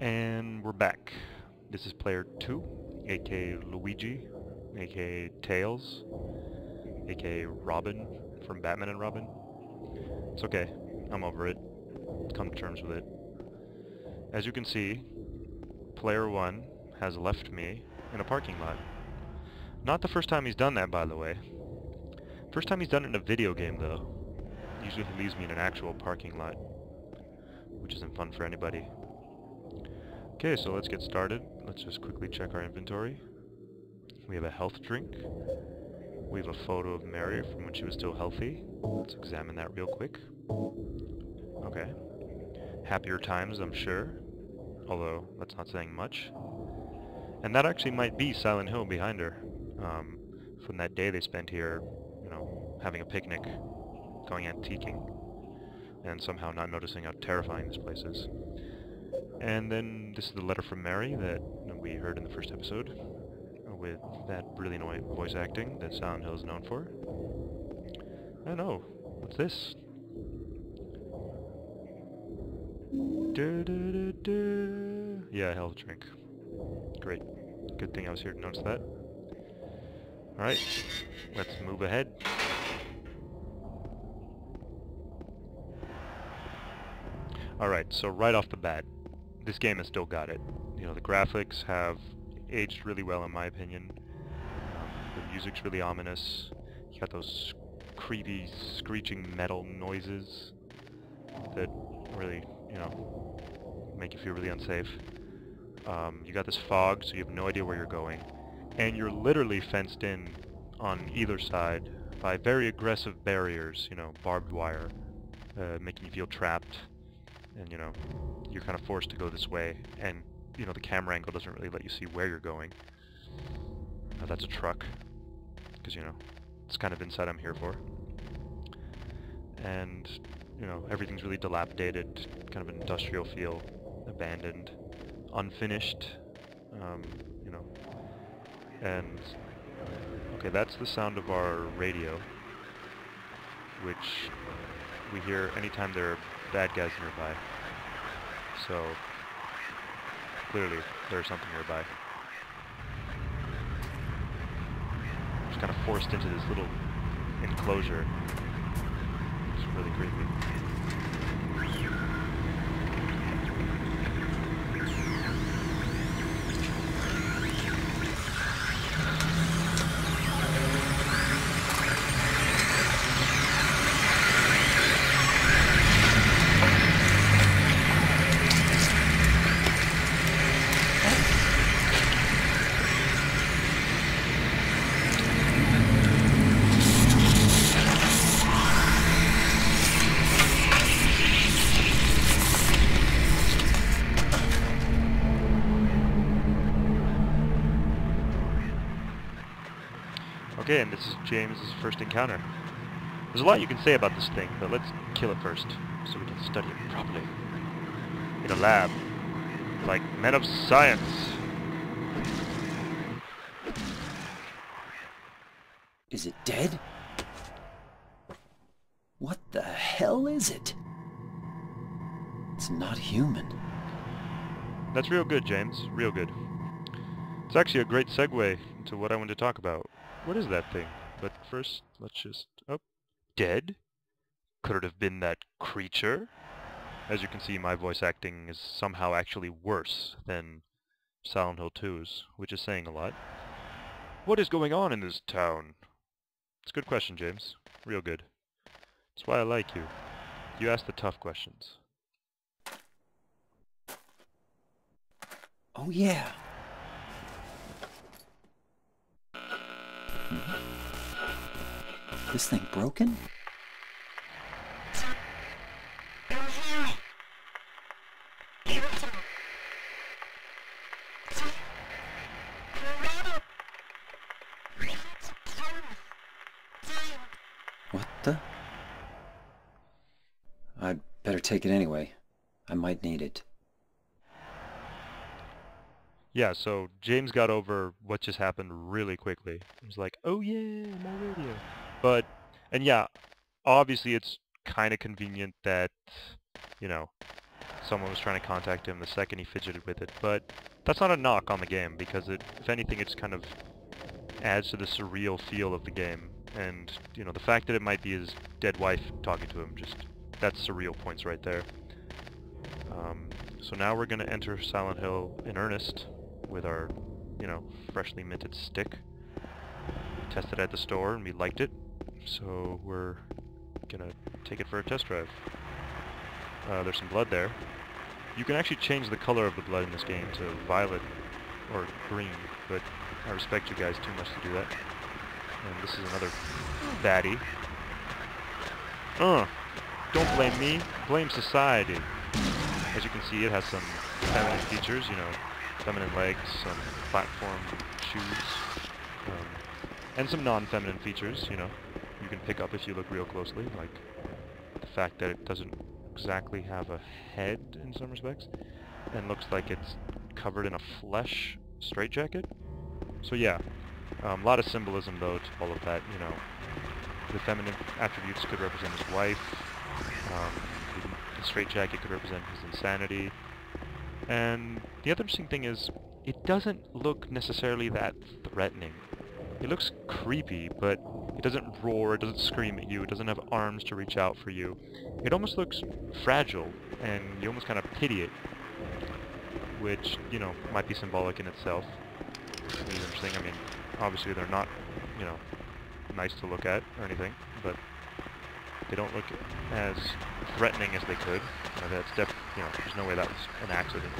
And we're back. This is player 2, aka Luigi, aka Tails, aka Robin from Batman and Robin. It's okay, I'm over it. Come to terms with it. As you can see, player 1 has left me in a parking lot. Not the first time he's done that, by the way. First time he's done it in a video game, though. Usually he leaves me in an actual parking lot, which isn't fun for anybody. Okay, so let's get started. Let's just quickly check our inventory. We have a health drink. We have a photo of Mary from when she was still healthy. Let's examine that real quick. Okay. Happier times, I'm sure. Although, that's not saying much. And that actually might be Silent Hill behind her. From that day they spent here, having a picnic, going antiquing, and somehow not noticing how terrifying this place is. And then this is the letter from Mary that we heard in the first episode, with that brilliant voice acting that Silent Hill is known for. I don't know. What's this? Yeah, health drink. Great. Good thing I was here to notice that. Alright, let's move ahead. Alright, so right off the bat, this game has still got it. The graphics have aged really well in my opinion. The music's really ominous. You got those creepy, screeching metal noises that really, make you feel really unsafe. You got this fog, so you have no idea where you're going. And you're literally fenced in on either side by very aggressive barriers, barbed wire, making you feel trapped. And, you're kind of forced to go this way. And, the camera angle doesn't really let you see where you're going. That's a truck. Because, it's kind of inside I'm here for. And, everything's really dilapidated, kind of an industrial feel, abandoned, unfinished, and, okay, that's the sound of our radio, which we hear anytime there are bad guys nearby. So, clearly, there's something nearby. Just kind of forced into this little enclosure. It's really creepy. Okay, and this is James' first encounter. There's a lot you can say about this thing, but let's kill it first, so we can study it properly. In a lab, like men of science. Is it dead? What the hell is it? It's not human. That's real good, James. Real good. It's actually a great segue into what I wanted to talk about. What is that thing? But first, let's just... Oh, dead? Could it have been that creature? As you can see, my voice acting is somehow actually worse than Silent Hill 2's, which is saying a lot. What is going on in this town? It's a good question, James. Real good. That's why I like you. You ask the tough questions. Oh yeah. This thing broken? What the? I'd better take it anyway. I might need it. Yeah, so James got over what just happened really quickly. He was like, oh yeah, my radio. And yeah, obviously it's kind of convenient that, someone was trying to contact him the second he fidgeted with it. But that's not a knock on the game, because if anything, it just kind of adds to the surreal feel of the game. And, you know, the fact that it might be his dead wife talking to him, that's surreal points right there. So now we're going to enter Silent Hill in earnest with our, you know, freshly minted stick. We tested it at the store and we liked it, so we're going to take it for a test drive. There's some blood there. You can actually change the color of the blood in this game to violet or green, but I respect you guys too much to do that. And this is another baddie. Don't blame me, blame society. As you can see, it has some feminine features, you know, feminine legs, some platform shoes, and some non-feminine features, you know, you can pick up if you look real closely, like the fact that it doesn't exactly have a head in some respects, and looks like it's covered in a flesh straitjacket. So yeah, a lot of symbolism though to all of that, you know. The feminine attributes could represent his wife, the straitjacket could represent his insanity, and the other interesting thing is, it doesn't look necessarily that threatening. It looks creepy, but it doesn't roar, it doesn't scream at you, it doesn't have arms to reach out for you. It almost looks fragile, and you almost kind of pity it, which, you know, might be symbolic in itself. It's interesting. I mean, obviously they're not, you know, nice to look at or anything, but they don't look as threatening as they could. You know, you know, there's no way that was an accident.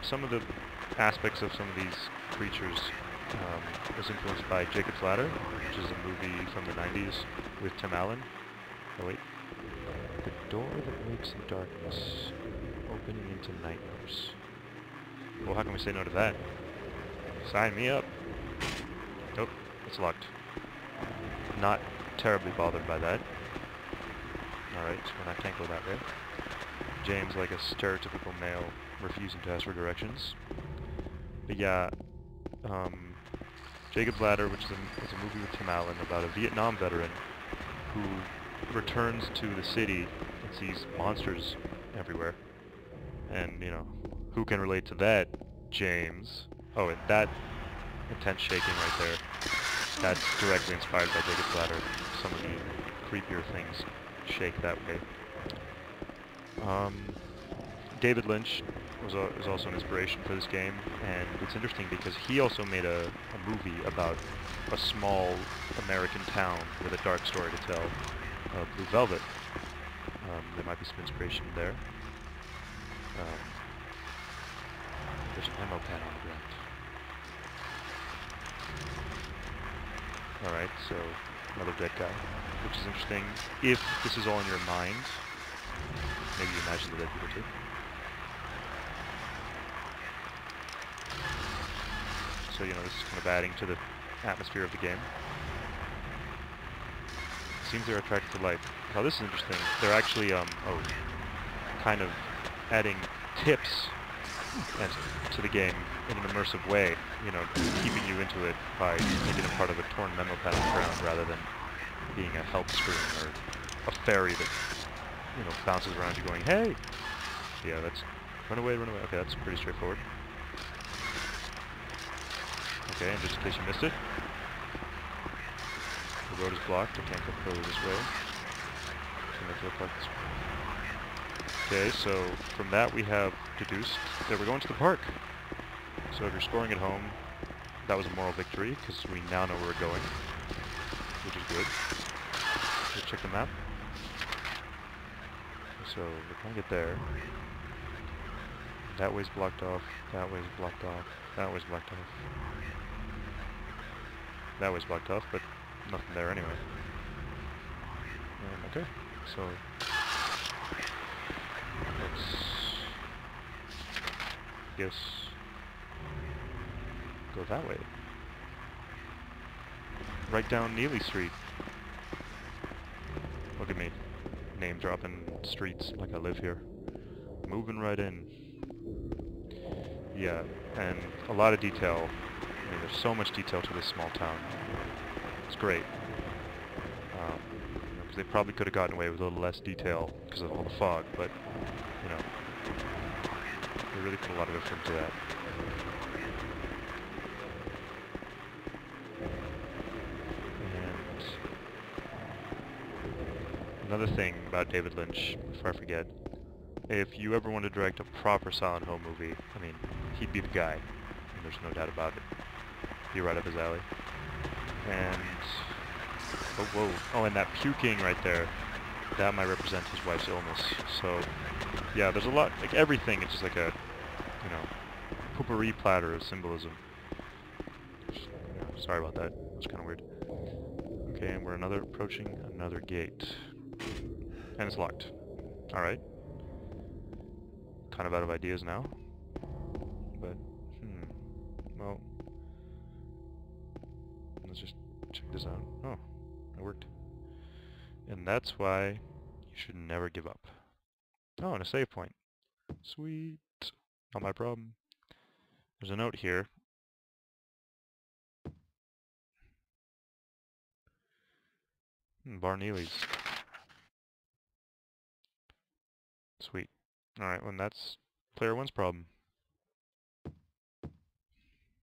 Some of the aspects of some of these creatures was influenced by Jacob's Ladder, which is a movie from the 90s with Tim Allen. Oh wait. The door that wakes in darkness, opening into nightmares. Well, how can we say no to that? Sign me up. Nope, it's locked. Not terribly bothered by that. Alright, so I can't go that way. James, like a stereotypical male, refusing to ask for directions. But yeah, Jacob's Ladder, which is a movie with Tim Allen about a Vietnam veteran who returns to the city and sees monsters everywhere. And, you know, who can relate to that? James. Oh, and that intense shaking right there, that's directly inspired by Jacob's Ladder. Some of the creepier things shake that way. David Lynch was also an inspiration for this game, and it's interesting because he also made a movie about a small American town with a dark story to tell, Blue Velvet. There might be some inspiration there. There's an ammo pad on the ground. Alright, so another dead guy, which is interesting. If this is all in your mind, maybe you imagine the dead people too. So, you know, this is kind of adding to the atmosphere of the game. It seems they're attracted to light. Now this is interesting. They're actually, kind of adding tips to the game in an immersive way, you know, keeping you into it by making it part of a torn memo pad on the ground rather than being a help screen or a fairy that, you know, bounces around you going, hey! Yeah, that's... Run away, run away. Okay, that's pretty straightforward. Okay, and just in case you missed it, the road is blocked. I can't go further this way. So make it look like this. Okay, so from that we have deduced that we're going to the park. So if you're scoring at home, that was a moral victory, because we now know where we're going, which is good. Let's check the map. So we're trying to get there. That way's blocked off, that way's blocked off, that way's blocked off. That way's blocked off, but nothing there anyway. Okay, so let's, guess, go that way. Right down Neely Street. Look at me, name dropping streets like I live here. Moving right in. Yeah, and a lot of detail. I mean, there's so much detail to this small town. It's great. they probably could have gotten away with a little less detail because of all the fog, but, you know, they really put a lot of effort into that. And another thing about David Lynch, before I forget, if you ever want to direct a proper Silent Hill movie, I mean, he'd be the guy, and there's no doubt about it. Be right up his alley. And, oh, whoa, oh, and that puking right there, that might represent his wife's illness. So, yeah, there's a lot, like everything, it's just like a, you know, potpourri platter of symbolism. Yeah, sorry about that, it was kind of weird. Okay, and we're approaching another gate. And it's locked. Alright. Kind of out of ideas now. But, well, let's just check this out. Oh, it worked. And that's why you should never give up. Oh, and a save point. Sweet. Not my problem. There's a note here. Bar Neely's. Sweet. Alright, well that's player one's problem.